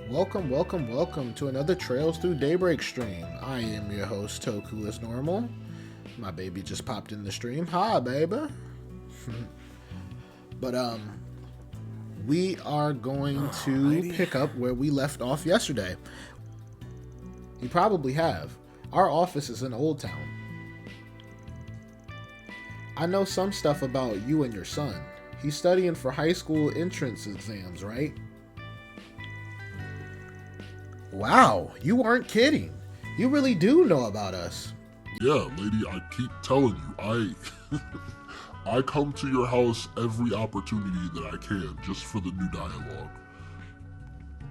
Welcome to another Trails Through Daybreak stream. I am your host, Toku as normal. My baby just popped in the stream. Hi, baby. But, we are going to pick up where we left off yesterday. You probably have. Our office is in Old Town. I know some stuff about you and your son. He's studying for high school entrance exams, right? Wow, you aren't kidding. You really do know about us. Yeah, lady, I keep telling you, I come to your house every opportunity that I can just for the new dialogue.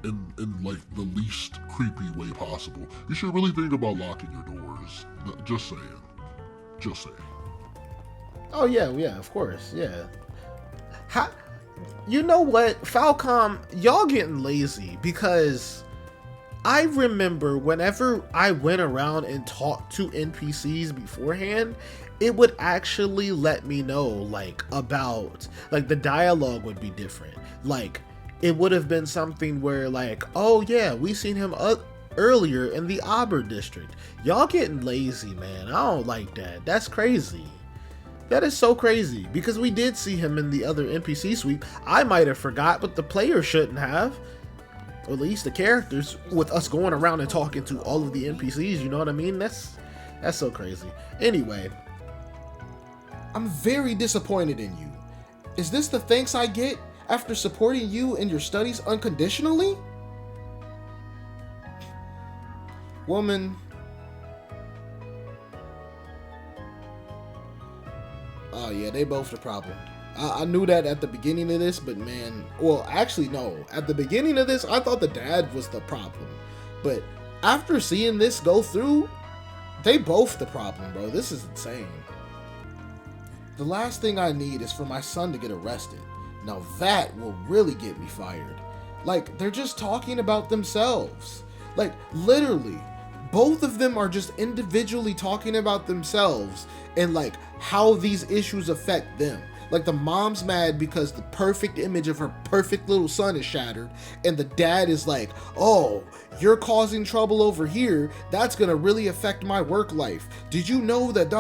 In like the least creepy way possible. You should really think about locking your doors. Just saying. Just saying. Oh yeah, of course, yeah. You know what, Falcom, y'all getting lazy because I remember whenever I went around and talked to NPCs beforehand, it would actually let me know about the dialogue would be different. It would have been something where oh yeah, we seen him earlier in the Auburn district. Y'all getting lazy, man. I don't like that. That's crazy. That is so crazy because we did see him in the other NPC sweep. I might have forgot, but the player shouldn't have. Or at least the characters, with us going around and talking to all of the NPCs, you know what I mean? That's so crazy. Anyway, I'm very disappointed in you. Is this the thanks I get after supporting you in your studies unconditionally? Woman. Oh yeah, they both the problem. I knew that at the beginning of this, but man, well, actually no. At the beginning of this, I thought the dad was the problem. But after seeing this go through, they both the problem, bro. This is insane. The last thing I need is for my son to get arrested. Now that will really get me fired. They're just talking about themselves. Literally, both of them are just individually talking about themselves and how these issues affect them. The mom's mad because the perfect image of her perfect little son is shattered, and the dad is like, oh, you're causing trouble over here, that's gonna really affect my work life. Did you know that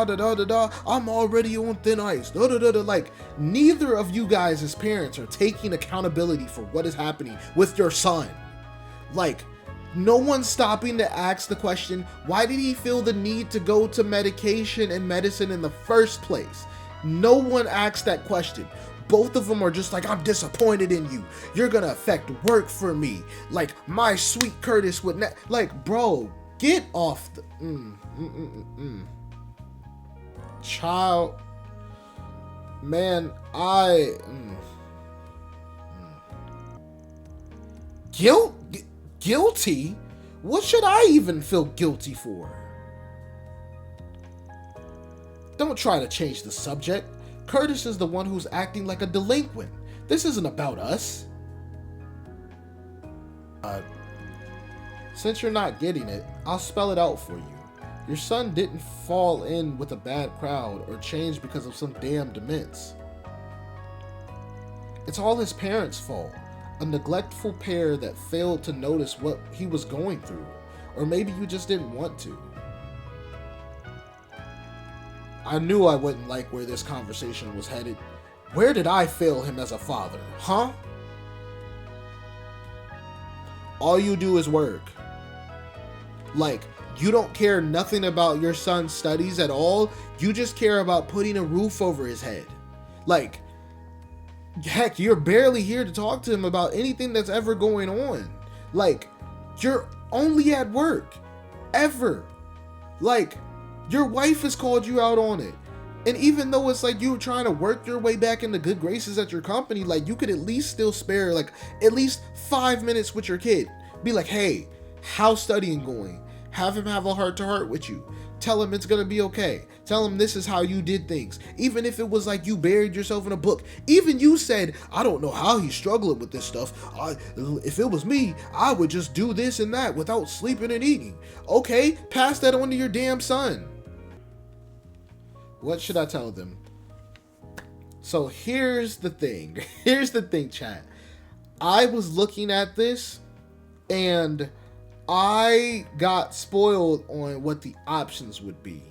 I'm already on thin ice, neither of you guys as parents are taking accountability for what is happening with your son. No one's stopping to ask the question, why did he feel the need to go to medication and medicine in the first place? No one asked that question. Both of them are just I'm disappointed in you. You're gonna affect work for me. My sweet Curtis would bro, get off the child. Man, guilty? What should I even feel guilty for? Don't try to change the subject. Curtis is the one who's acting like a delinquent. This isn't about us. Since you're not getting it, I'll spell it out for you. Your son didn't fall in with a bad crowd or change because of some damn demence. It's all his parents' fault. A neglectful pair that failed to notice what he was going through. Or maybe you just didn't want to. I knew I wouldn't like where this conversation was headed. Where did I fail him as a father, huh? All you do is work. You don't care nothing about your son's studies at all. You just care about putting a roof over his head. Heck, you're barely here to talk to him about anything that's ever going on. You're only at work. Ever. Your wife has called you out on it. And even though it's you were trying to work your way back into good graces at your company, you could at least still spare at least 5 minutes with your kid. Be hey, how's studying going? Have him have a heart-to-heart with you. Tell him it's gonna be okay. Tell him this is how you did things. Even if it was you buried yourself in a book. Even you said, I don't know how he's struggling with this stuff. If it was me, I would just do this and that without sleeping and eating. Okay, pass that on to your damn son. What should I tell them? So here's the thing. Here's the thing, chat. I was looking at this And I got spoiled on what the options would be.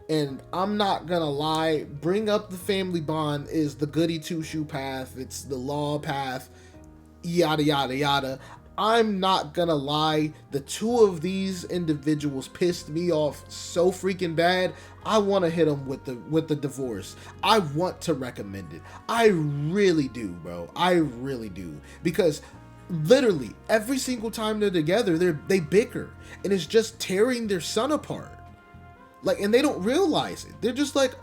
And I'm not gonna lie, bring up the family bond is the goody two shoe path, it's the law path, yada yada yada. I'm not gonna lie, the two of these individuals pissed me off so freaking bad. I want to hit them with the divorce. I want to recommend it. I really do, bro. I really do, because literally every single time they're together, they bicker, and it's just tearing their son apart. Like, and they don't realize it. They're just like,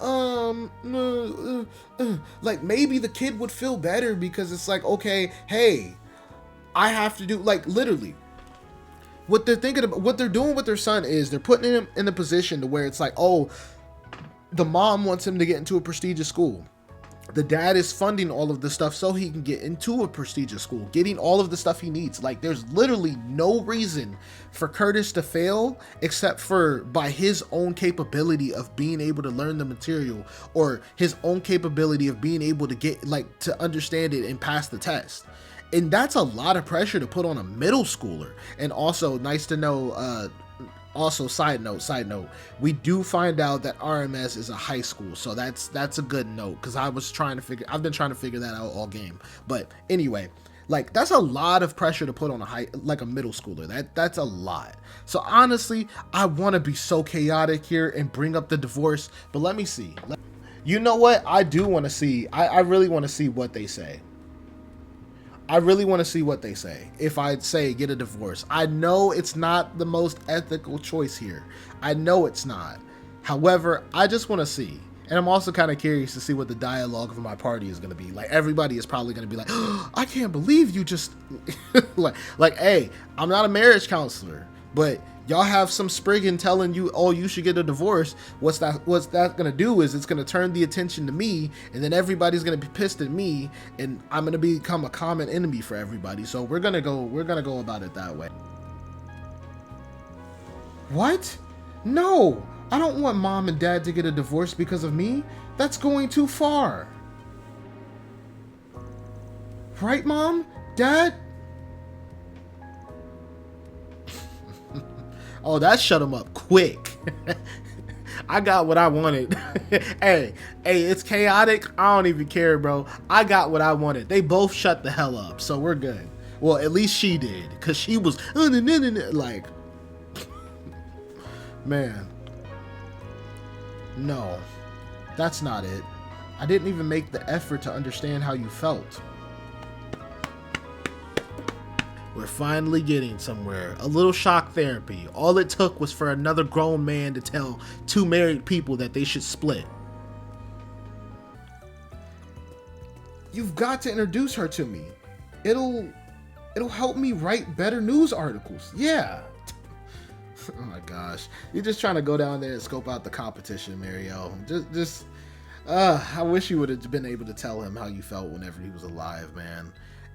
like maybe the kid would feel better because it's like, okay, hey, I have to do, like, literally what they're thinking about, what they're doing with their son is they're putting him in a position to where it's like, oh, the mom wants him to get into a prestigious school. The dad is funding all of the stuff so he can get into a prestigious school, getting all of the stuff he needs. Like, there's literally no reason for Curtis to fail except for by his own capability of being able to learn the material, or his own capability of being able to get, like, to understand it and pass the test. And that's a lot of pressure to put on a middle schooler. And also, nice to know, also, side note, we do find out that RMS is a high school, so that's a good note, because I've been trying to figure that out all game. But anyway, like, that's a lot of pressure to put on a middle schooler. That's a lot. So honestly, I want to be so chaotic here and bring up the divorce, but let me see. You know what? I do want to see. I really want to see what they say. I really want to see what they say. If I say get a divorce, I know it's not the most ethical choice here. I know it's not. However, I just want to see. And I'm also kind of curious to see what the dialogue of my party is going to be. Like, everybody is probably going to be like, oh, I can't believe you just like, hey, I'm not a marriage counselor, but y'all have some Spriggan telling you, oh, you should get a divorce. What's that going to do is it's going to turn the attention to me, and then everybody's going to be pissed at me, and I'm going to become a common enemy for everybody. So we're going to go about it that way. What? No, I don't want mom and dad to get a divorce because of me. That's going too far. Right, mom? Dad? Oh, that shut him up quick. I got what I wanted. hey, it's chaotic. I don't even care, bro. I got what I wanted. They both shut the hell up, so we're good. Well, at least she did, because she was like, man. No, that's not it. I didn't even make the effort to understand how you felt. We're finally getting somewhere. A little shock therapy. All it took was for another grown man to tell two married people that they should split. You've got to introduce her to me. It'll help me write better news articles. Yeah. Oh my gosh. You're just trying to go down there and scope out the competition, Mario. I wish you would have been able to tell him how you felt whenever he was alive, man.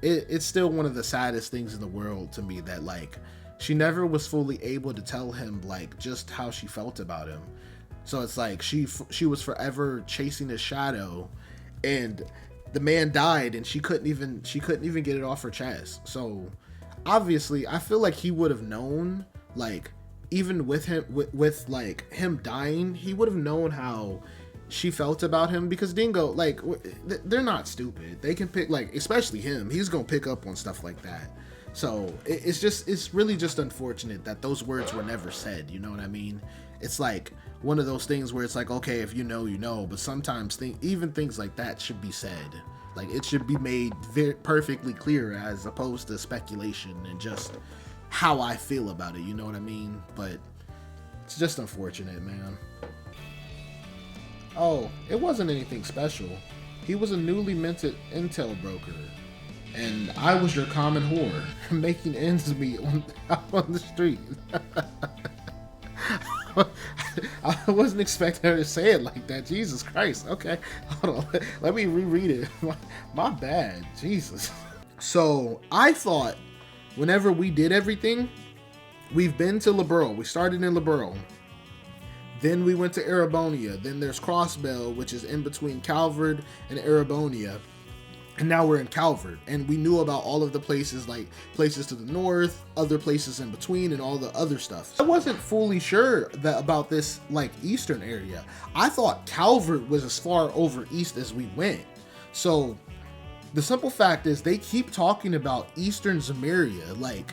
It's still one of the saddest things in the world to me that, like, she never was fully able to tell him, like, just how she felt about him. So it's like she was forever chasing his shadow, and the man died, and she couldn't even get it off her chest. So obviously, I feel like he would have known, like, even with him with like him dying, he would have known how she felt about him, because Dingo, like, they're not stupid. They can pick, like, especially him, he's gonna pick up on stuff like that. So it's really just unfortunate that those words were never said, you know what I mean? It's like one of those things where it's like, okay, if you know, but sometimes even things like that should be said. Like, it should be made perfectly clear, as opposed to speculation and just how I feel about it, you know what I mean? But it's just unfortunate, man. Oh, it wasn't anything special. He was a newly minted intel broker, and I was your common whore, making ends meet on the street. I wasn't expecting her to say it like that. Jesus Christ. Okay, hold on. Let me reread it. My bad. Jesus. So I thought whenever we did everything, we've been to Liberal. We started in Liberal. Then we went to Erebonia. Then there's Crossbell, which is in between Calvard and Erebonia. And now we're in Calvert, and we knew about all of the places, like places to the north, other places in between, and all the other stuff. I wasn't fully sure about this like eastern area. I thought Calvert was as far over east as we went. So the simple fact is they keep talking about eastern Zemuria.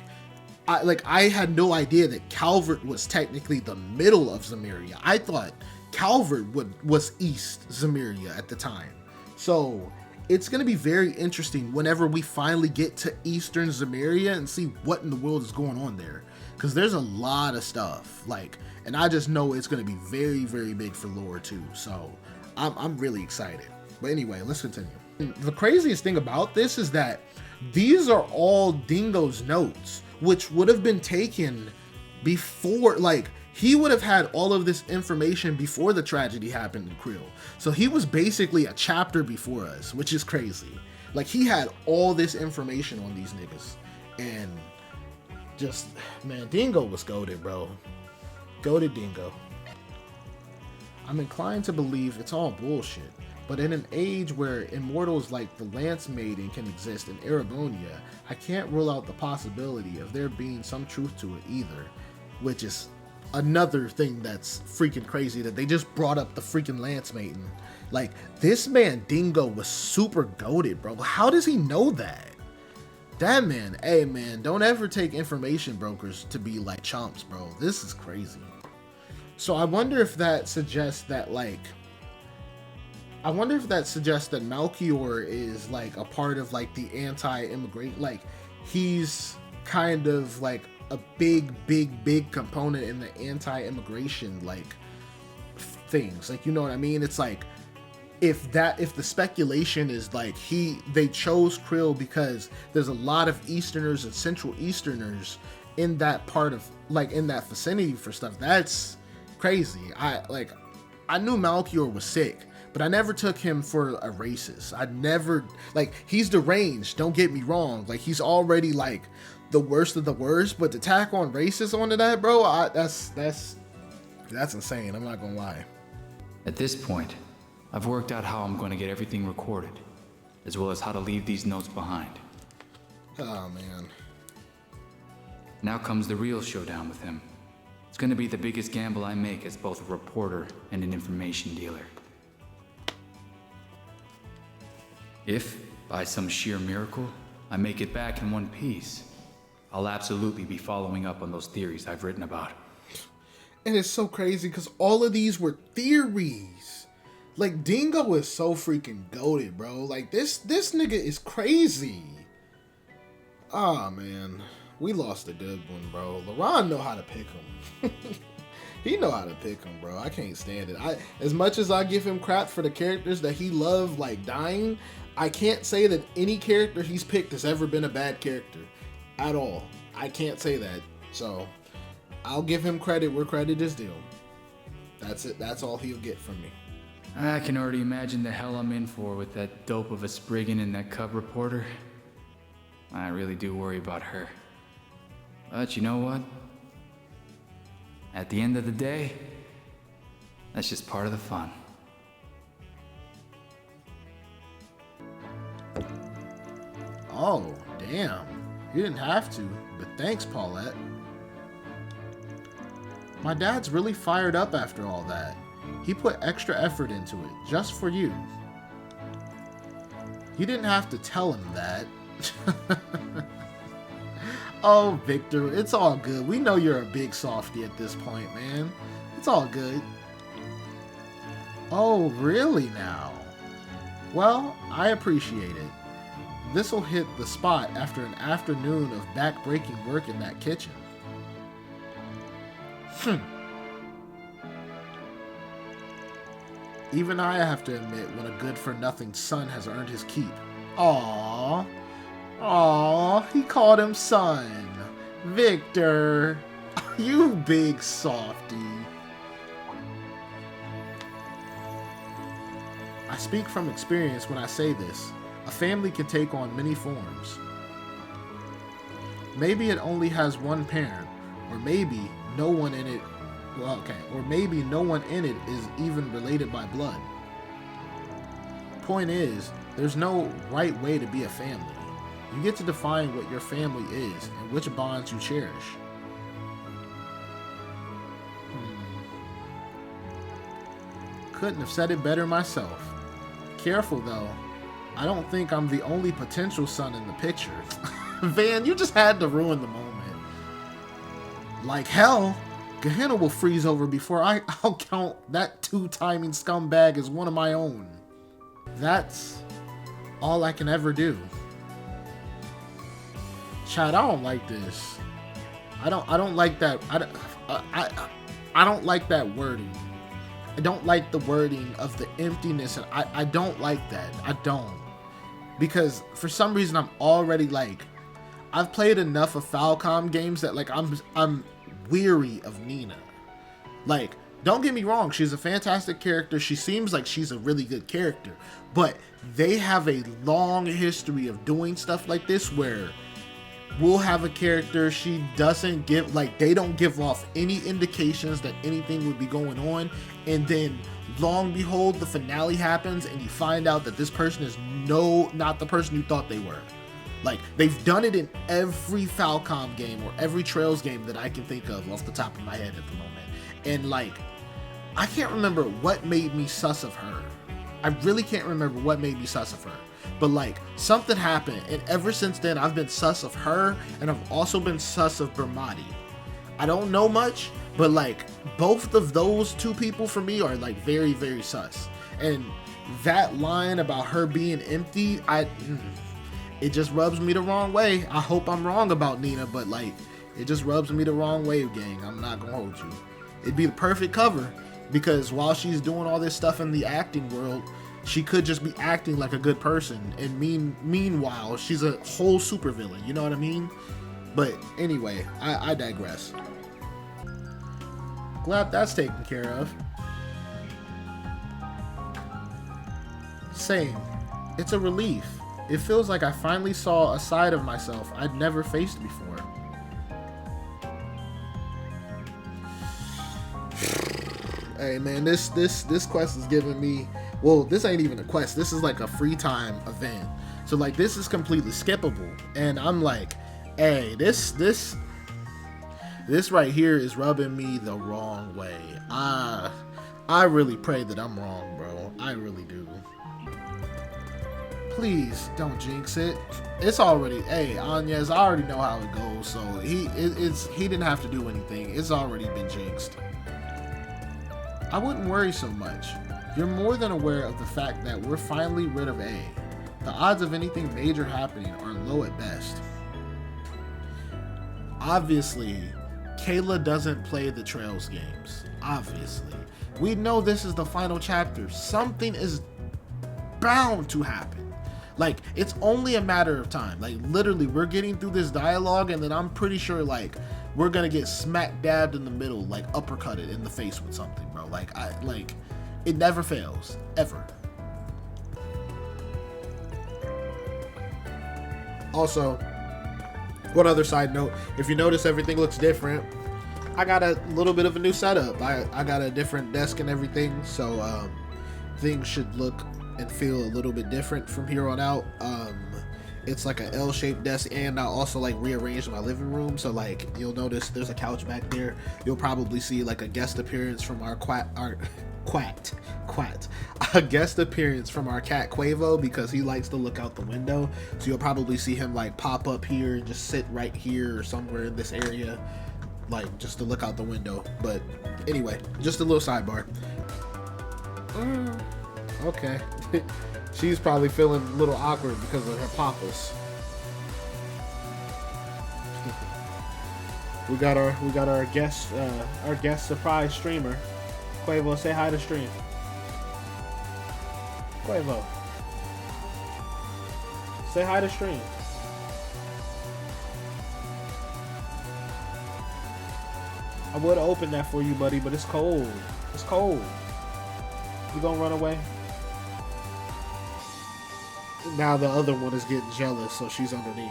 I had no idea that Calvert was technically the middle of Zemuria. I thought Calvert was East Zemuria at the time. So it's going to be very interesting whenever we finally get to Eastern Zemuria and see what in the world is going on there. Because there's a lot of stuff. And I just know it's going to be very, very big for lore too. So I'm really excited. But anyway, let's continue. The craziest thing about this is that these are all Dingo's notes, which would have been taken before, he would have had all of this information before the tragedy happened in Creel. So he was basically a chapter before us, which is crazy. He had all this information on these niggas. And just, man, Dingo was goated, bro. Goated Dingo. I'm inclined to believe it's all bullshit. But in an age where immortals like the Lance Maiden can exist in Erebonia, I can't rule out the possibility of there being some truth to it either. Which is another thing that's freaking crazy, that they just brought up the freaking Lance Maiden. This man Dingo was super goated, bro. How does he know that? That man, hey man, don't ever take information brokers to be like chumps, bro. This is crazy. So I wonder if that suggests that Malchior is a part of the anti-immigration, he's kind of a big component in the anti-immigration things. You know what I mean? It's if the speculation is they chose Krill because there's a lot of Easterners and Central Easterners in that part of in that vicinity for stuff. That's crazy. I knew Malchior was sick, but I never took him for a racist. I never, he's deranged, don't get me wrong. He's already the worst of the worst, but to tack on racist onto that, bro, that's insane. I'm not gonna lie. At this point, I've worked out how I'm going to get everything recorded, as well as how to leave these notes behind. Oh, man. Now comes the real showdown with him. It's going to be the biggest gamble I make as both a reporter and an information dealer. If, by some sheer miracle, I make it back in one piece, I'll absolutely be following up on those theories I've written about. And it's so crazy because all of these were theories. Dingo is so freaking goated, bro. This nigga is crazy. Ah, man. We lost a good one, bro. LaRon know how to pick him. He know how to pick him, bro. I can't stand it. As much as I give him crap for the characters that he loved, dying, I can't say that any character he's picked has ever been a bad character. At all. I can't say that. So, I'll give him credit where credit is due. That's it. That's all he'll get from me. I can already imagine the hell I'm in for with that dope of a Spriggan and that cub reporter. I really do worry about her. But you know what? At the end of the day, that's just part of the fun. Oh, damn. You didn't have to, but thanks, Paulette. My dad's really fired up after all that. He put extra effort into it, just for you. You didn't have to tell him that. Oh, Victor, it's all good. We know you're a big softie at this point, man. It's all good. Oh, really now? Well, I appreciate it. This'll hit the spot after an afternoon of back-breaking work in that kitchen. Even I have to admit when a good-for-nothing son has earned his keep. Aww. Aww, he called him son. Victor. You big softy. I speak from experience when I say this. A family can take on many forms. Maybe it only has one parent, or maybe no one in it. Well, okay, or maybe no one in it is even related by blood. Point is, There's no right way to be a family. You get to define what your family is and which bonds you cherish. Couldn't have said it better myself. Careful though, I don't think I'm the only potential son in the picture. Van, you just had to ruin the moment. Like hell, Gehenna will freeze over before I'll count that two-timing scumbag as one of my own. That's all I can ever do. Chad, I don't like this. I don't like that. I don't like that wording. I don't like the wording of the emptiness, and I don't like that. I don't. Because for some reason I'm already like, I've played enough of Falcom games that like I'm weary of Nina. Like, don't get me wrong, she's a fantastic character. She seems like she's a really good character. But they have a long history of doing stuff like this where we'll have a character, she doesn't give, like, they don't give off any indications that anything would be going on, and then long behold the finale happens and you find out that this person is not the person you thought they were. Like, they've done it in every Falcom game or every Trails game that I can think of off the top of my head at the moment. And like, I can't remember what made me sus of her. I really can't remember what made me sus of her. But like, something happened, and ever since then I've been sus of her, and I've also been sus of Bermati. I don't know much, but like, both of those two people for me are like very, very sus. And that line about her being empty, it just rubs me the wrong way. I hope I'm wrong about Nina, but like, it just rubs me the wrong way, gang. I'm not gonna hold you. It'd be the perfect cover, because while she's doing all this stuff in the acting world, she could just be acting like a good person, and meanwhile she's a whole supervillain, you know what I mean? But anyway, I digress. Glad that's taken care of. Same. It's a relief. It feels like I finally saw a side of myself I'd never faced before. Hey man, this quest is giving me, well, this ain't even a quest. This is like a free time event. So like, this is completely skippable. And I'm like, hey, this right here is rubbing me the wrong way. I really pray that I'm wrong, bro. I really do. Please don't jinx it. It's already, hey, Anez, I already know how it goes. So he didn't have to do anything. It's already been jinxed. I wouldn't worry so much. You're more than aware of the fact that we're finally rid of A. The odds of anything major happening are low at best. Obviously, Kayla doesn't play the Trails games. Obviously. We know this is the final chapter. Something is bound to happen. Like, it's only a matter of time. Like, literally, we're getting through this dialogue, and then I'm pretty sure, like, we're gonna get smack dabbed in the middle, like uppercutted in the face with something, bro. Like, it never fails, ever. Also, one other side note, if you notice everything looks different, I got a little bit of a new setup. I got a different desk and everything, so things should look and feel a little bit different from here on out. It's like an L-shaped desk, and I also like rearranged my living room, so like, you'll notice there's a couch back there. You'll probably see like a guest appearance from a guest appearance from our cat Quavo, because he likes to look out the window. So you'll probably see him like pop up here and just sit right here or somewhere in this area, like just to look out the window. But anyway, just a little sidebar. Okay. She's probably feeling a little awkward because of her papas. we got our guest surprise streamer. Quavo, say hi to stream. Quavo, say hi to stream. I would have opened that for you, buddy, but it's cold. It's cold. You gonna run away? Now the other one is getting jealous, so she's underneath.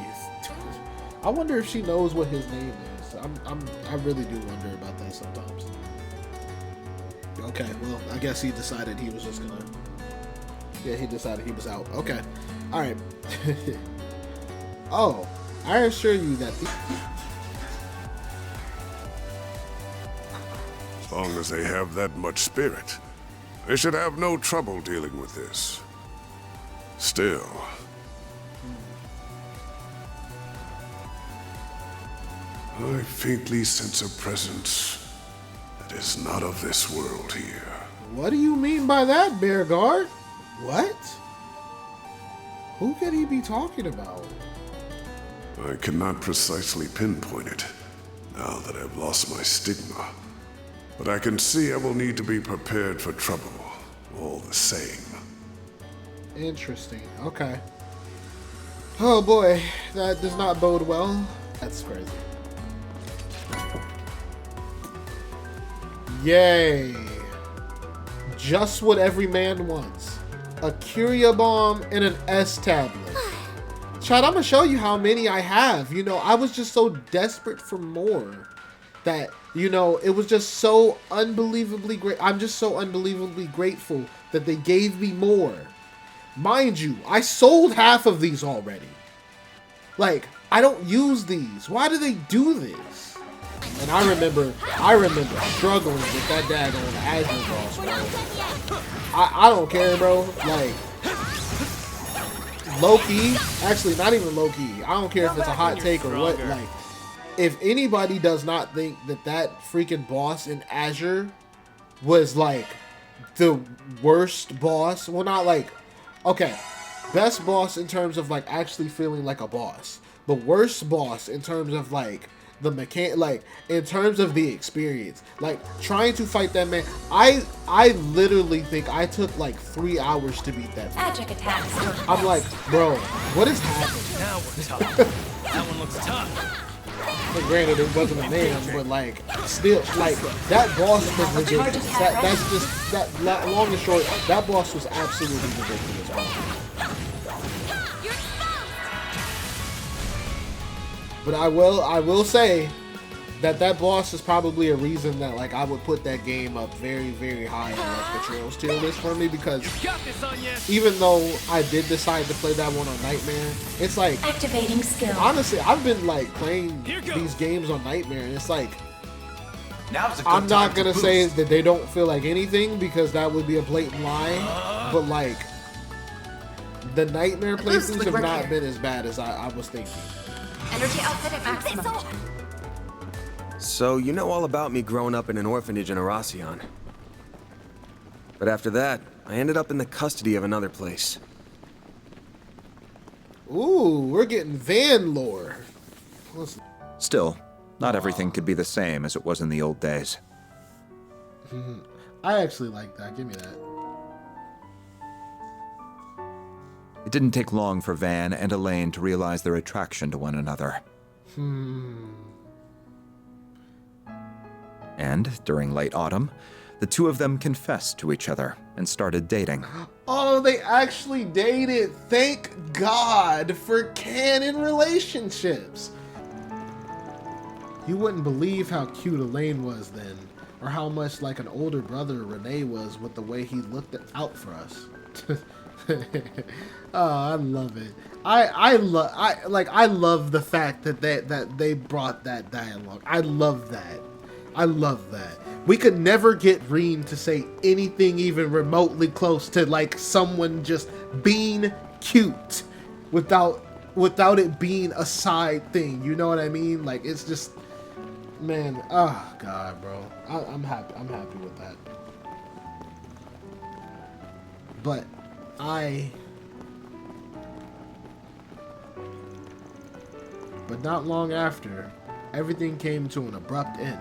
I wonder if she knows what his name is. I really do wonder about that sometimes. Okay, well, I guess he decided he was just gonna Yeah, he decided he was out. Okay. All right. Oh, I assure you that. As long as they have that much spirit, they should have no trouble dealing with this. Still, I faintly sense a presence that is not of this world here. What do you mean by that, Bearguard? What? Who could he be talking about? I cannot precisely pinpoint it, now that I've lost my stigma. But I can see I will need to be prepared for trouble, all the same. Interesting. Okay. Oh boy, that does not bode well. That's crazy. Yay. Just what every man wants. A Curia bomb and an S tablet. Chad, I'm gonna show you how many I have. You know, I was just so desperate for more that, you know, it was just so unbelievably great. I'm just so unbelievably grateful that they gave me more. Mind you, I sold half of these already. Like, I don't use these. Why do they do this? And I remember struggling with that daggone Azure boss, bro. I don't care, bro. Like, low-key, actually not even low-key. I don't care if it's a hot take or what. Like, if anybody does not think that that freaking boss in Azure was like the worst boss, well, not like, okay, best boss in terms of like actually feeling like a boss, the worst boss in terms of like the like in terms of the experience, like trying to fight that man, I literally think I took like 3 hours to beat that man. Magic attacks. I'm like, bro, what is happening? Now we're tough. That one looks tough. But granted, it wasn't a man, but like, still, like, that boss was ridiculous. That's just, that, long and short, that boss was absolutely ridiculous, bro. But I will say that boss is probably a reason that, like, I would put that game up very, very high on, like, the Trails tier list for me, because even though I did decide to play that one on Nightmare, it's like, Activating skill. honestly, I've been, like, playing these games on Nightmare, and it's like, Now's a good I'm not time gonna to say boost. that they don't feel like anything, because that would be a blatant lie, but, like, the Nightmare playthroughs have not been as bad as I was thinking. Energy output at maximum. So, you know all about me growing up in an orphanage in Arasion. But after that, I ended up in the custody of another place. Ooh, we're getting van lore. Listen. Still, not everything could be the same as it was in the old days. I actually like that. Give me that. It didn't take long for Van and Elaine to realize their attraction to one another. And, during late autumn, the two of them confessed to each other and started dating. Oh, they actually dated. Thank God for canon relationships. You wouldn't believe how cute Elaine was then, or how much like an older brother Renee was with the way he looked out for us. Oh, I love it. I love the fact that they brought that dialogue. I love that. I love that. We could never get Reen to say anything even remotely close to like someone just being cute without it being a side thing. You know what I mean? Like, it's just, man, oh God, bro. I'm happy with that. But not long after, everything came to an abrupt end.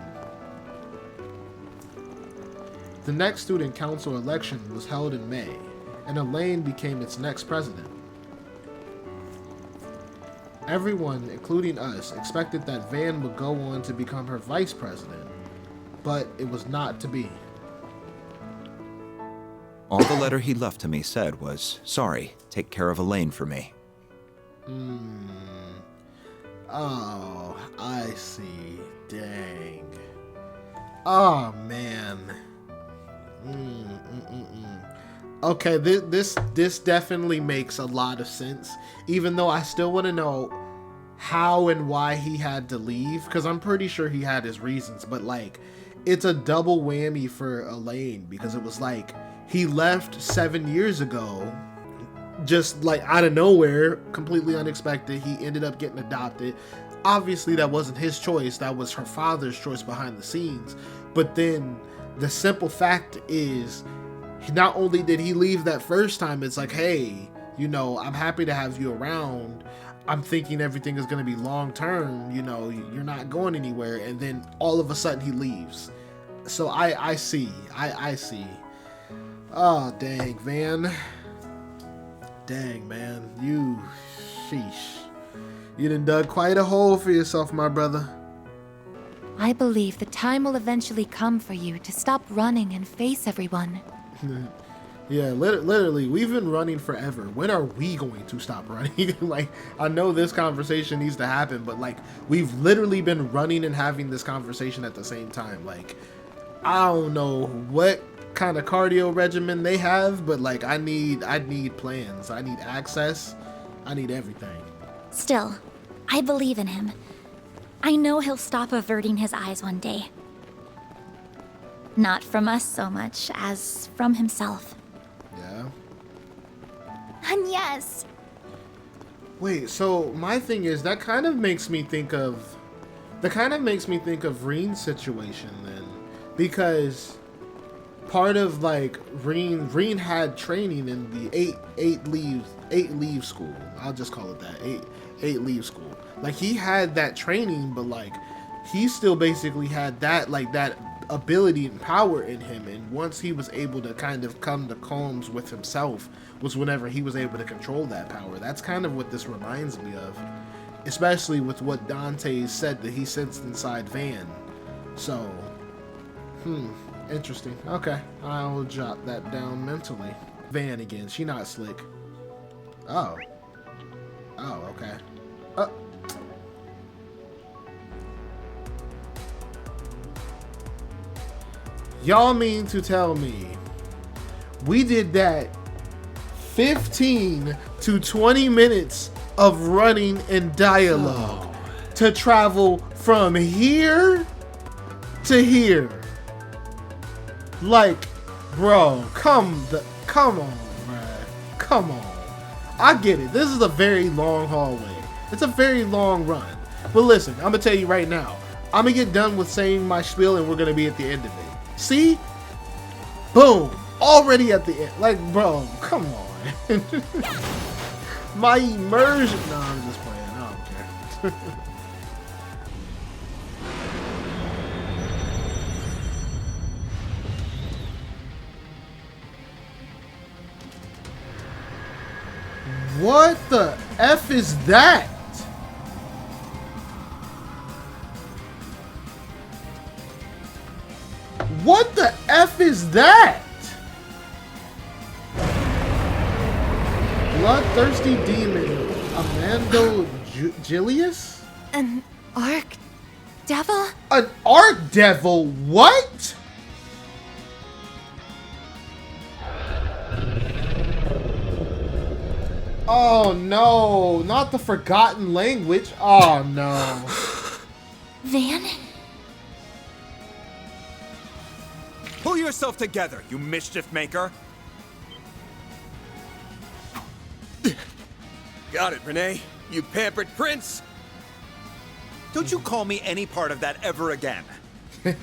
The next student council election was held in May, and Elaine became its next president. Everyone, including us, expected that Van would go on to become her vice president, but it was not to be. All the letter he left to me said was, "Sorry, take care of Elaine for me." Oh, I see. Dang. Oh, man. Okay, this definitely makes a lot of sense. Even though I still want to know how and why he had to leave, because I'm pretty sure he had his reasons. But like, it's a double whammy for Elaine, because it was like he left 7 years ago, just like out of nowhere, completely unexpected. He ended up getting adopted. Obviously, that wasn't his choice. That was her father's choice behind the scenes. But then the simple fact is, not only did he leave that first time, it's like, hey, you know, I'm happy to have you around. I'm thinking everything is going to be long term. You know, you're not going anywhere. And then all of a sudden he leaves. So I see. I see. Oh, dang, Van. Dang, man. Sheesh. You done dug quite a hole for yourself, my brother. I believe the time will eventually come for you to stop running and face everyone. Yeah, literally, we've been running forever. When are we going to stop running? Like, I know this conversation needs to happen, but like, we've literally been running and having this conversation at the same time. Like, I don't know what kind of cardio regimen they have, but like, I need plans. I need access. I need everything. Still, I believe in him. I know he'll stop averting his eyes one day. Not from us so much as from himself. Yeah. And yes. Wait, so my thing is, that kind of makes me think of Reen's situation then, because part of like Reen had training in the eight leave school. I'll just call it that, eight leave school. Like, he had that training, but like, he still basically had that, like, that ability and power in him. And once he was able to kind of come to calms with himself was whenever he was able to control that power. That's kind of what this reminds me of, especially with what Dante said that he sensed inside Van. So, interesting. Okay, I'll jot that down mentally. Van again. She not slick. Oh, okay. Y'all mean to tell me we did that 15 to 20 minutes of running and dialogue to travel from here to here? Like, bro, come on, bruh. Come on. I get it. This is a very long hallway. It's a very long run. But listen, I'm gonna tell you right now, I'm gonna get done with saying my spiel and we're gonna be at the end of it. See? Boom. Already at the end. Like, bro, come on. My immersion. No, I'm just playing. I don't care. What the F is that? What the F is that? Bloodthirsty demon, Amando Gilius? An arc devil? An arc devil? What? Oh no, not the forgotten language. Oh no. Van? Pull yourself together, you mischief maker! Got it, Renee. You pampered prince. Don't you call me any part of that ever again. Damn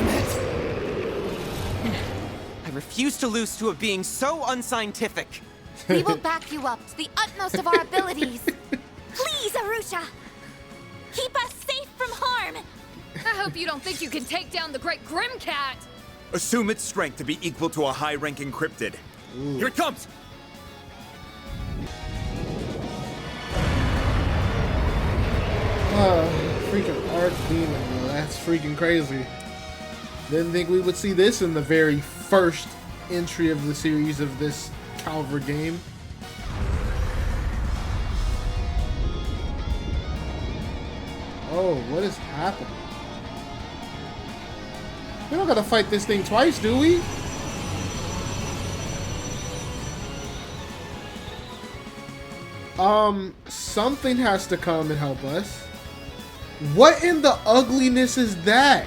it! I refuse to lose to a being so unscientific. We will back you up to the utmost of our abilities. Please, Arusha! Keep us safe from harm! I hope you don't think you can take down the Great Grimcat! Assume its strength to be equal to a high-ranking cryptid. Here it comes! Freaking arc demon, bro. That's freaking crazy. Didn't think we would see this in the very first entry of the series of this Calver game. Oh, what is happening? We don't gotta fight this thing twice, do we? Something has to come and help us. What in the ugliness is that?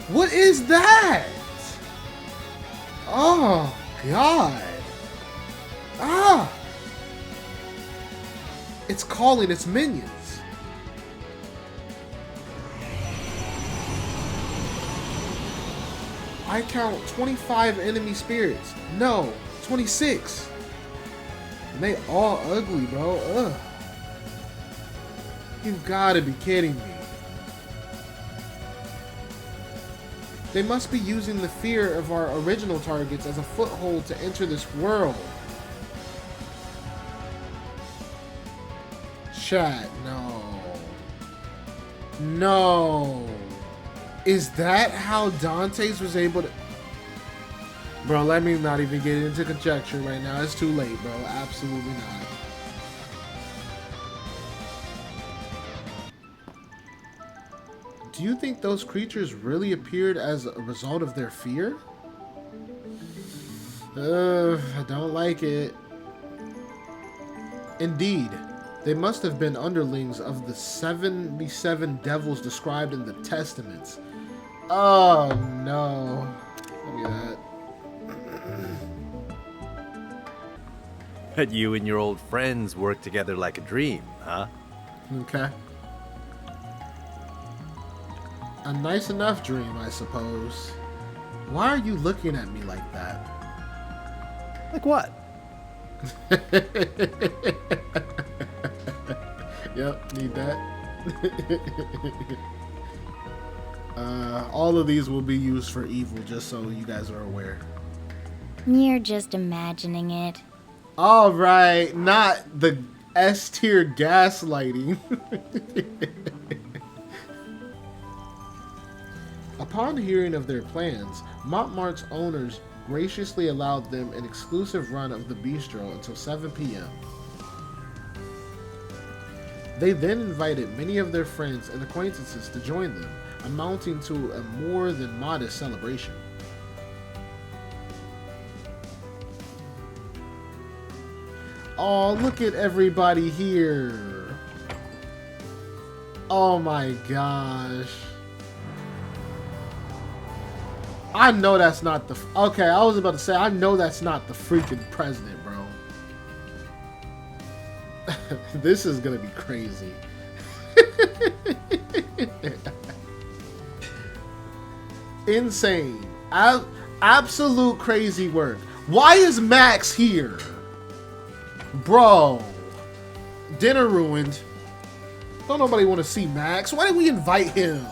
What is that? Oh, God. Ah! It's calling its minions. I count 25 enemy spirits. No, 26. And they all ugly, bro. Ugh. You've gotta be kidding me. They must be using the fear of our original targets as a foothold to enter this world. Chat, no. No. Is that how Dante's was able to... Bro, let me not even get into conjecture right now. It's too late, bro. Absolutely not. Do you think those creatures really appeared as a result of their fear? I don't like it. Indeed, they must have been underlings of the 77 devils described in the Testaments. Oh no. Look at that. Bet you and your old friends work together like a dream, huh? Okay. A nice enough dream, I suppose. Why are you looking at me like that? Like what? Yep, need that. All of these will be used for evil, just so you guys are aware. You're just imagining it. Alright, not the S-tier gaslighting. Upon hearing of their plans, Montmart's owners graciously allowed them an exclusive run of the bistro until 7 p.m. They then invited many of their friends and acquaintances to join them, amounting to a more than modest celebration. Oh, look at everybody here. Oh my gosh. I know that's not the... Okay, I was about to say, I know that's not the freaking president, bro. This is gonna be crazy. Insane. Absolute crazy work. Why is Max here? Bro. Dinner ruined. Don't nobody want to see Max. Why did we invite him?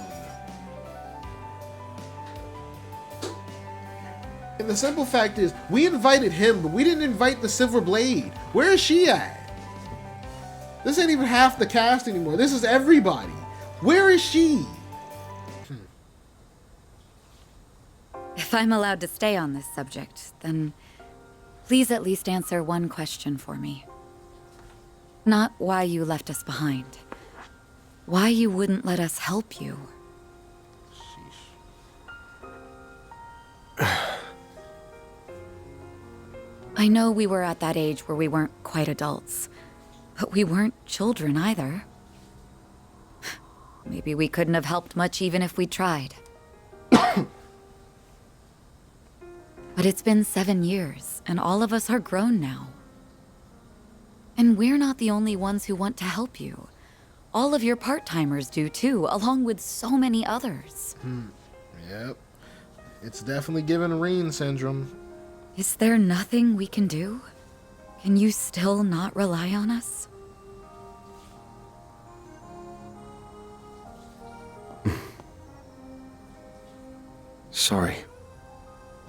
And the simple fact is, we invited him, but we didn't invite the Silver Blade. Where is she at? This ain't even half the cast anymore. This is everybody. Where is she? If I'm allowed to stay on this subject, then please at least answer one question for me. Not why you left us behind. Why you wouldn't let us help you. I know we were at that age where we weren't quite adults, but we weren't children either. Maybe we couldn't have helped much even if we tried. But it's been 7 years, and all of us are grown now. And we're not the only ones who want to help you. All of your part-timers do too, along with so many others. Yep. It's definitely given Reen syndrome. Is there nothing we can do? Can you still not rely on us? Sorry.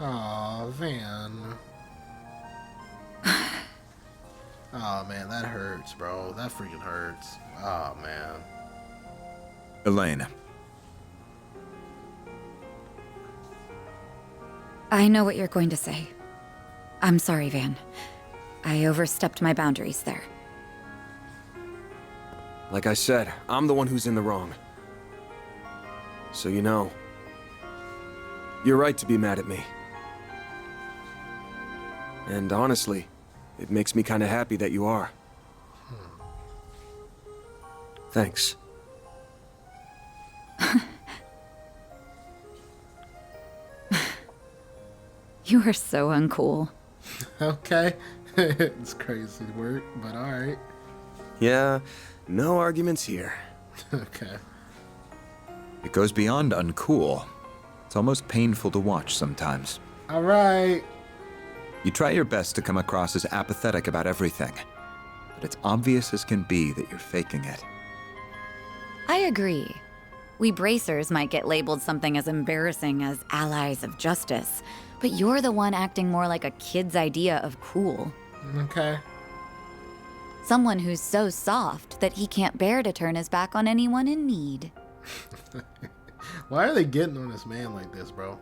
Aw, Van. Oh man, that hurts, bro. That freaking hurts. Oh man. Elaine. I know what you're going to say. I'm sorry, Van. I overstepped my boundaries there. Like I said, I'm the one who's in the wrong. So you know. You're right to be mad at me. And honestly, it makes me kind of happy that you are. Thanks. You are so uncool. Okay. It's crazy work, but alright. Yeah, no arguments here. Okay. It goes beyond uncool. It's almost painful to watch sometimes. Alright. You try your best to come across as apathetic about everything, but it's obvious as can be that you're faking it. I agree. We bracers might get labeled something as embarrassing as allies of justice, but you're the one acting more like a kid's idea of cool. Okay. Someone who's so soft that he can't bear to turn his back on anyone in need. Why are they getting on this man like this, bro?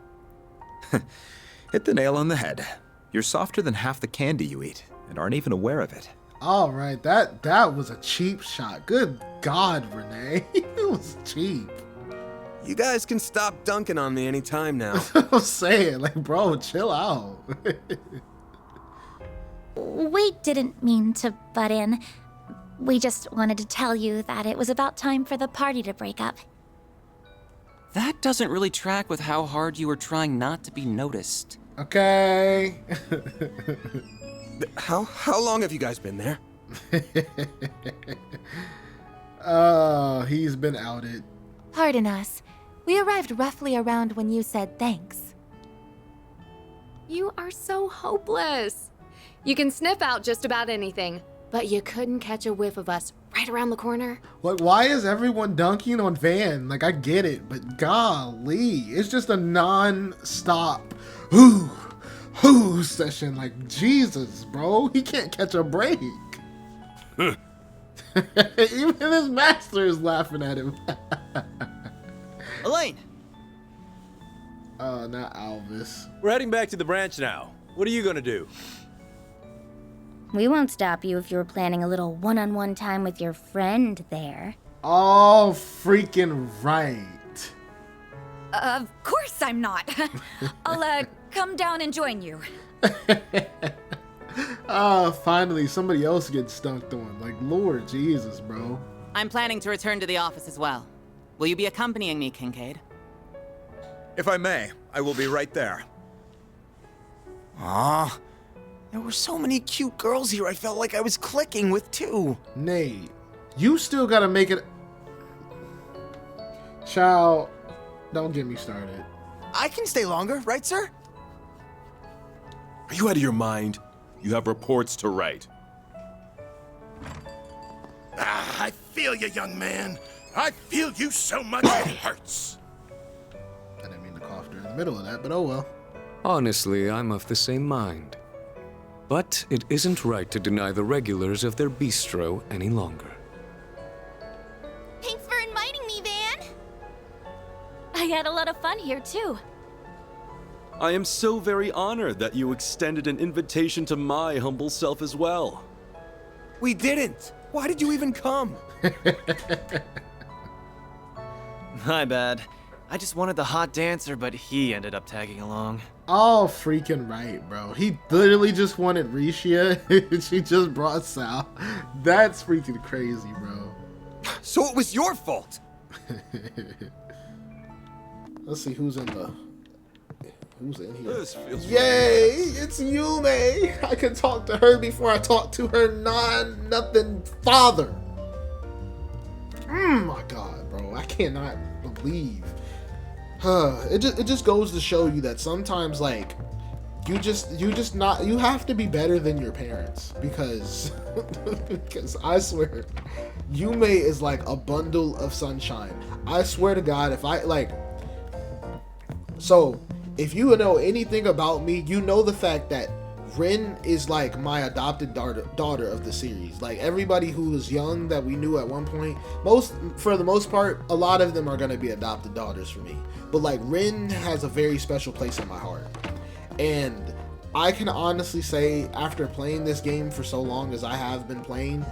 Hit the nail on the head. You're softer than half the candy you eat, and aren't even aware of it. All right, that was a cheap shot. Good God, Renee. It was cheap. You guys can stop dunking on me anytime now. I'm saying, like, bro, chill out. We didn't mean to butt in. We just wanted to tell you that it was about time for the party to break up. That doesn't really track with how hard you were trying not to be noticed. Okay. How long have you guys been there? He's been outed. Pardon us. We arrived roughly around when you said thanks. You are so hopeless. You can sniff out just about anything, but you couldn't catch a whiff of us right around the corner. Like, why is everyone dunking on Van? Like, I get it, but golly, it's just a non-stop whoo session. Like, Jesus, bro, he can't catch a break. Even his master is laughing at him. Elaine! Not Alvis. We're heading back to the branch now. What are you gonna do? We won't stop you if you were planning a little one-on-one time with your friend there. Oh, freaking right. Of course I'm not. I'll, come down and join you. Finally, somebody else gets stunked on. Like, Lord Jesus, bro. I'm planning to return to the office as well. Will you be accompanying me, Kincaid? If I may, I will be right there. Aw, there were so many cute girls here I felt like I was clicking with too. Nate, you still gotta make it... Child, don't get me started. I can stay longer, right, sir? Are you out of your mind? You have reports to write. I feel you, young man. I feel you so much it hurts. I didn't mean to cough during the middle of that, but oh well. Honestly, I'm of the same mind. But it isn't right to deny the regulars of their bistro any longer. Thanks for inviting me, Van. I had a lot of fun here, too. I am so very honored that you extended an invitation to my humble self as well. We didn't. Why did you even come? My bad. I just wanted the hot dancer, but he ended up tagging along. Oh, freaking right, bro. He literally just wanted Risha, and she just brought Sal. That's freaking crazy, bro. So it was your fault. Let's see who's in here. This feels Yay! It's Yume. I can talk to her before I talk to her nothing father. My God, bro. I cannot believe. It just goes to show you that sometimes, like, you have to be better than your parents, because I swear, Yume is like a bundle of sunshine. I swear to God, if you know anything about me, you know the fact that Rin is like my adopted daughter of the series. Like, everybody who was young that we knew at one point, for the most part, a lot of them are gonna be adopted daughters for me. But like, Rin has a very special place in my heart. And I can honestly say, after playing this game for so long as I have been playing,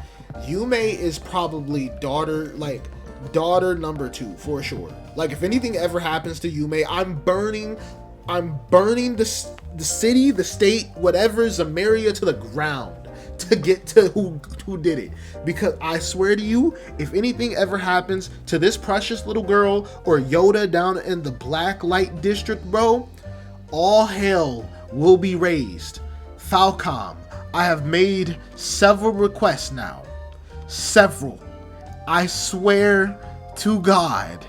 Yume is probably daughter number 2 for sure. Like, if anything ever happens to Yume, I'm burning I'm burning the city, the state, whatever, Zamaria to the ground to get to who did it. Because I swear to you, if anything ever happens to this precious little girl or Yoda down in the Black Light District, bro, all hell will be raised. Falcom, I have made several requests now. Several. I swear to God,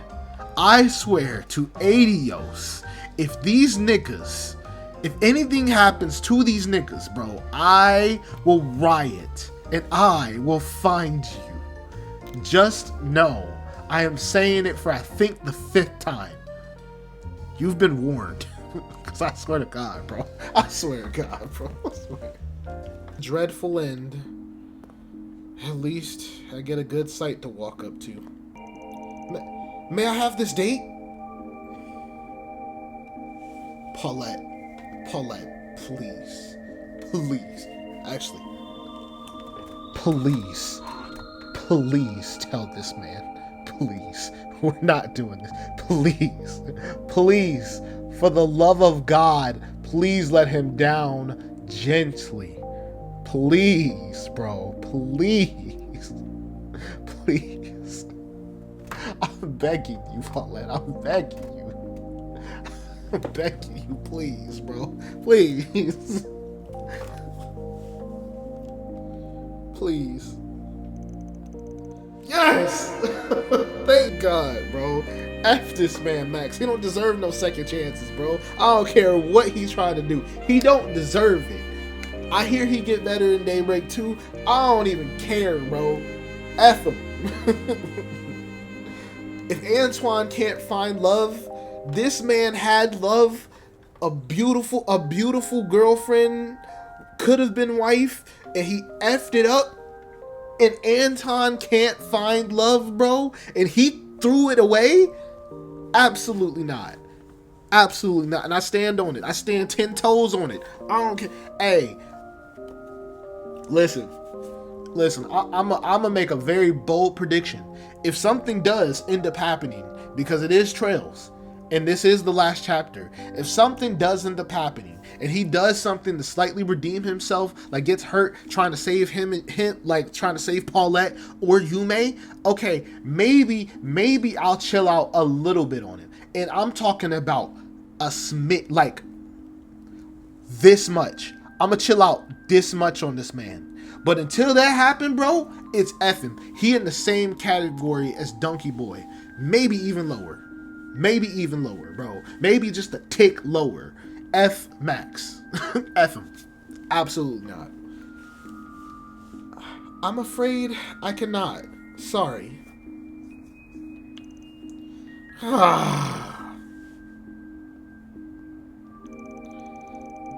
I swear to Adios, if these niggas, if anything happens to these niggas, bro, I will riot and I will find you. Just know, I am saying it for I think the 5th time. You've been warned. Because I swear to God, bro. I swear to God, bro. I swear. Dreadful end. At least I get a good sight to walk up to. May I have this date? Paulette, please. Please. Actually, please tell this man. Please. We're not doing this. Please. For the love of God, please let him down gently. Please, bro. Please. I'm begging you, Paulette. I'm begging you. I'm begging you, please, bro. Please. Please. Yes! Thank God, bro. F this man, Max. He don't deserve no second chances, bro. I don't care what he's trying to do. He don't deserve it. I hear he get better in Daybreak 2. I don't even care, bro. F him. If Antoine can't find love, this man had love. A beautiful girlfriend, could have been wife, and he effed it up. And Anton can't find love, bro, and he threw it away? Absolutely not. Absolutely not. And I stand on it. I stand 10 toes on it. I don't care. Hey, listen. I'm gonna make a very bold prediction. If something does end up happening, because it is Trails, and this is the last chapter, if something does end up happening, and he does something to slightly redeem himself, like gets hurt trying to save him, like trying to save Paulette or Yume, okay, maybe I'll chill out a little bit on it. And I'm talking about a like this much. I'm gonna chill out this much on this man. But until that happened, bro, it's F him. He in the same category as Donkey Boy. Maybe even lower. Bro. Maybe just a tick lower. F Max. F him. Absolutely not. I'm afraid I cannot. Sorry.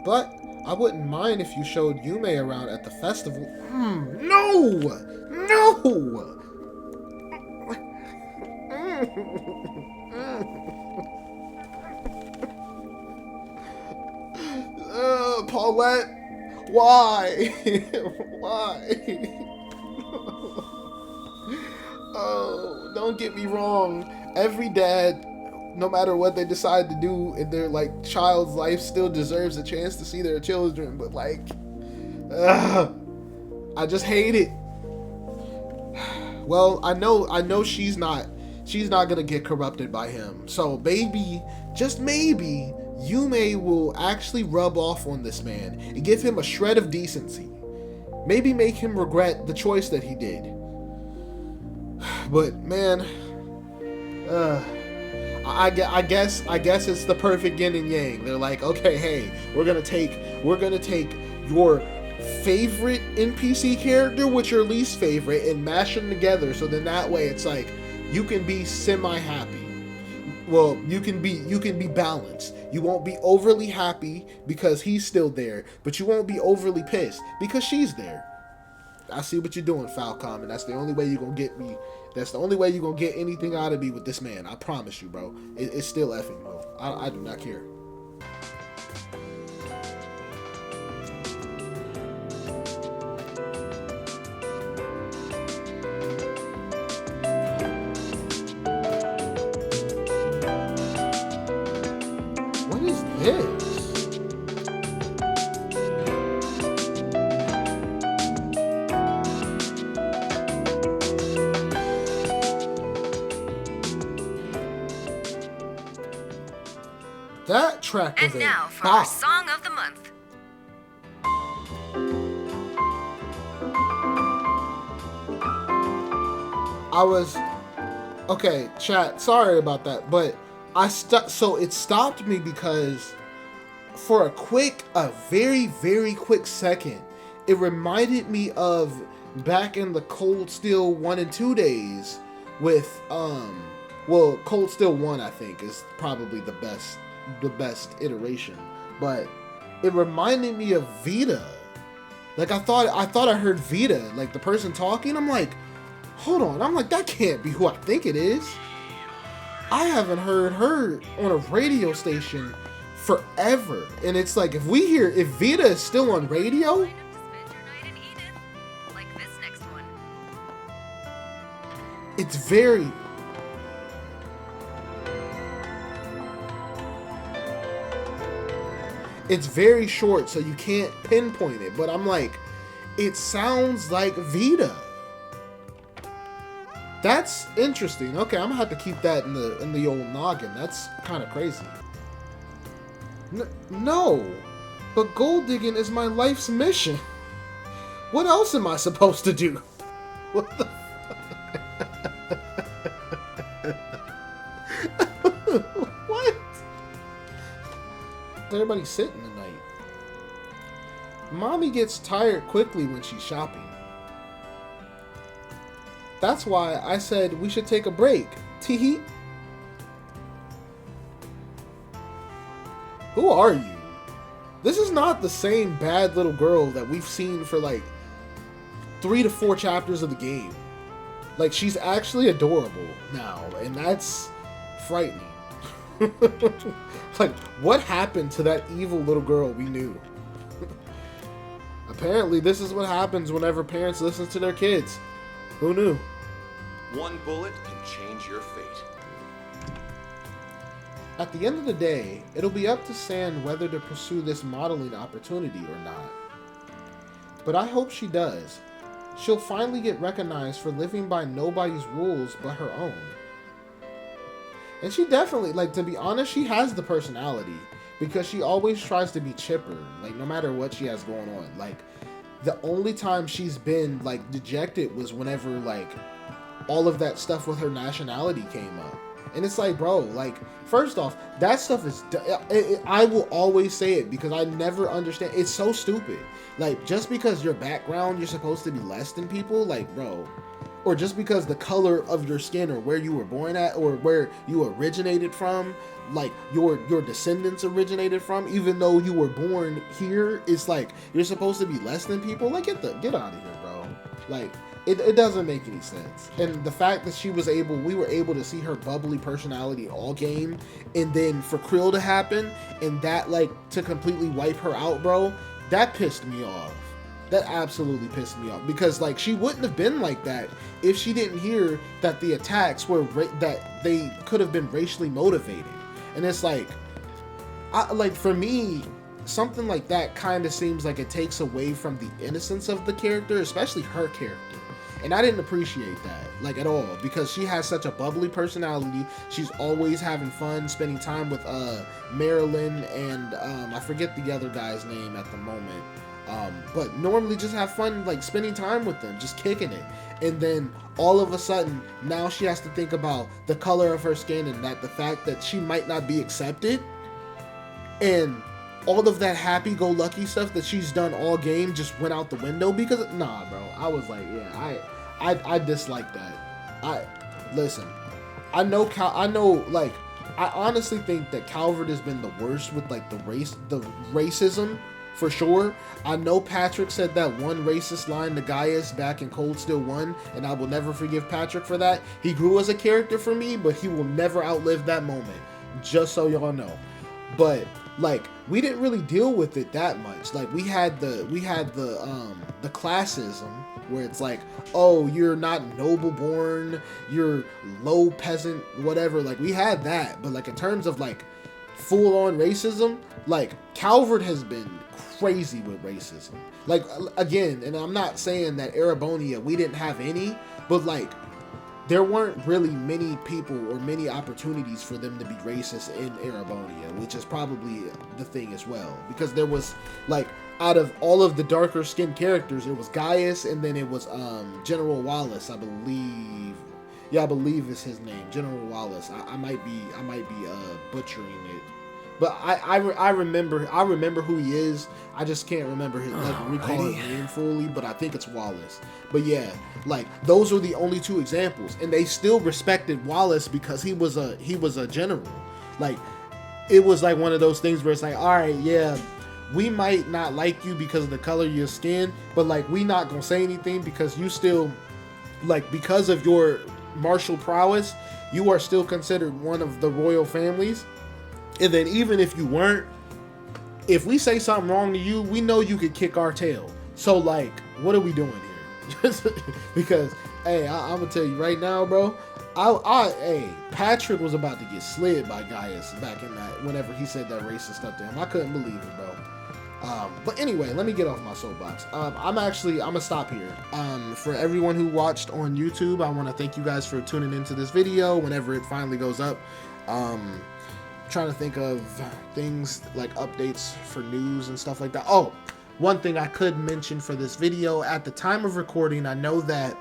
But I wouldn't mind if you showed Yume around at the festival. No! Paulette, why? Why? Oh, don't get me wrong. Every dad, no matter what they decide to do in their like child's life, still deserves a chance to see their children. But like, I just hate it. Well, I know she's not gonna get corrupted by him. So maybe, just maybe, Yume will actually rub off on this man and give him a shred of decency. Maybe make him regret the choice that he did. But man, I guess it's the perfect yin and yang. They're like, okay, hey, we're gonna take your favorite NPC character with your least favorite and mash them together, so then that way it's like you can be semi-happy. Well, you can be balanced. You won't be overly happy because he's still there, but you won't be overly pissed because she's there. I see what you're doing, Falcom, and that's the only way you're gonna get me. That's the only way you're gonna get anything out of me with this man. I promise you, bro. It's still effing, bro. I do not care. What is this? That track was And now for bop. our song of the month. I was okay, chat. Sorry about that, but so it stopped me because for a very quick second, it reminded me of back in the Cold Steel 1 and 2 days with well, Cold Steel 1 I think is probably the best iteration, but it reminded me of Vita. Like I thought I heard Vita, like the person talking. I'm like, hold on. I'm like, that can't be who I think it is. I haven't heard her on a radio station forever. And it's like, if Vita is still on radio, it's very short, so you can't pinpoint it. But I'm like, it sounds like Vita. That's interesting. Okay, I'm gonna have to keep that in the old noggin. That's kind of crazy. No, but gold digging is my life's mission. What else am I supposed to do? What the what? Everybody sitting tonight. Mommy gets tired quickly when she's shopping. That's why I said we should take a break. Teehee. Who are you? This is not the same bad little girl that we've seen for like 3 to 4 chapters of the game. Like, she's actually adorable now, and that's frightening. Like, what happened to that evil little girl we knew? Apparently, this is what happens whenever parents listen to their kids. Who knew? One bullet can change your fate. At the end of the day, it'll be up to Sand whether to pursue this modeling opportunity or not. But I hope she does. She'll finally get recognized for living by nobody's rules but her own. And she definitely, like, to be honest, she has the personality. Because she always tries to be chipper, like, no matter what she has going on. Like, the only time she's been, like, dejected was whenever, like, all of that stuff with her nationality came up. And it's like, bro, like, first off, that stuff is, I will always say it because I never understand. It's so stupid. Like, just because your background, you're supposed to be less than people, like, bro. Or just because the color of your skin or where you were born at or where you originated from, like, your descendants originated from, even though you were born here, it's like, you're supposed to be less than people? Like, get out of here, bro. Like, it doesn't make any sense. And the fact that we were able to see her bubbly personality all game, and then for Krill to happen, and that, like, to completely wipe her out, bro, that pissed me off. That absolutely pissed me off. Because, like, she wouldn't have been like that if she didn't hear that the attacks were, that they could have been racially motivated. And it's like, for me, something like that kind of seems like it takes away from the innocence of the character, especially her character. And I didn't appreciate that, like, at all, because she has such a bubbly personality. She's always having fun, spending time with Marilyn and I forget the other guy's name at the moment. But normally just have fun, like, spending time with them, just kicking it. And then all of a sudden, now she has to think about the color of her skin and that the fact that she might not be accepted. And all of that happy-go-lucky stuff that she's done all game just went out the window because, nah, bro. I was like, yeah, I dislike that. Listen, I honestly think that Calvert has been the worst with, like, the racism, for sure. I know Patrick said that one racist line to Gaius back in Cold Steel 1, and I will never forgive Patrick for that. He grew as a character for me, but he will never outlive that moment. Just so y'all know. But, like, we didn't really deal with it that much. Like, we had the classism, where it's like, oh, you're not noble born, you're low peasant, whatever. Like, we had that. But, like, in terms of, like, full-on racism, like, Calvert has been crazy with racism. Like, again, and I'm not saying that Erebonia, we didn't have any, but, like, there weren't really many people or many opportunities for them to be racist in Erebonia, which is probably the thing as well. Because there was, like, out of all of the darker skinned characters, it was Gaius, and then it was General Wallace, I believe. Yeah, I believe is his name, General Wallace. I might be butchering it, but I remember who he is. I just can't remember his recall his name fully, but I think it's Wallace. But yeah, like those are the only two examples, and they still respected Wallace because he was a general. Like it was like one of those things where it's like, all right, yeah, we might not like you because of the color of your skin, but like we not gonna say anything because you still, like, because of your martial prowess, you are still considered one of the royal families. And then even if you weren't, if we say something wrong to you, we know you could kick our tail. So like, what are we doing here? Just because, hey, I'm gonna tell you right now, bro. Hey, Patrick was about to get slid by Gaius back in that, whenever he said that racist stuff to him. I couldn't believe it, bro. But anyway, let me get off my soapbox. I'm gonna stop here. For everyone who watched on YouTube, I want to thank you guys for tuning into this video whenever it finally goes up. Trying to think of things like updates for news and stuff like that. Oh, one thing I could mention for this video, at the time of recording, I know that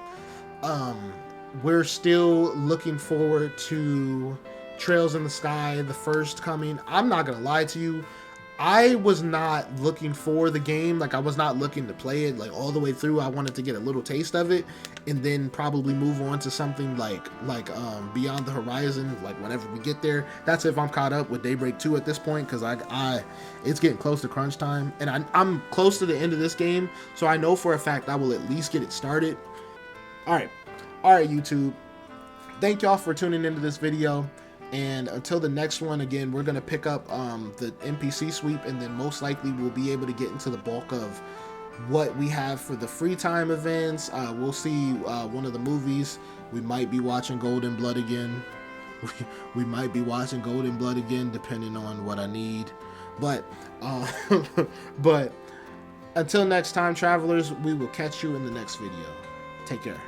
we're still looking forward to Trails in the Sky, the first coming. I'm not gonna lie to you, I was not looking for the game. Like, I was not looking to play it like all the way through. I wanted to get a little taste of it and then probably move on to something like Beyond the Horizon, like whenever we get there. That's if I'm caught up with Daybreak 2 at this point, because it's getting close to crunch time, and I'm close to the end of this game, so I know for a fact I will at least get it started. All right, YouTube. Thank y'all for tuning into this video. And until the next one, again, we're going to pick up the NPC sweep, and then most likely we'll be able to get into the bulk of what we have for the free time events. We'll see one of the movies. We might be watching Golden Blood again. We might be watching Golden Blood again, depending on what I need. But, but until next time, travelers, we will catch you in the next video. Take care.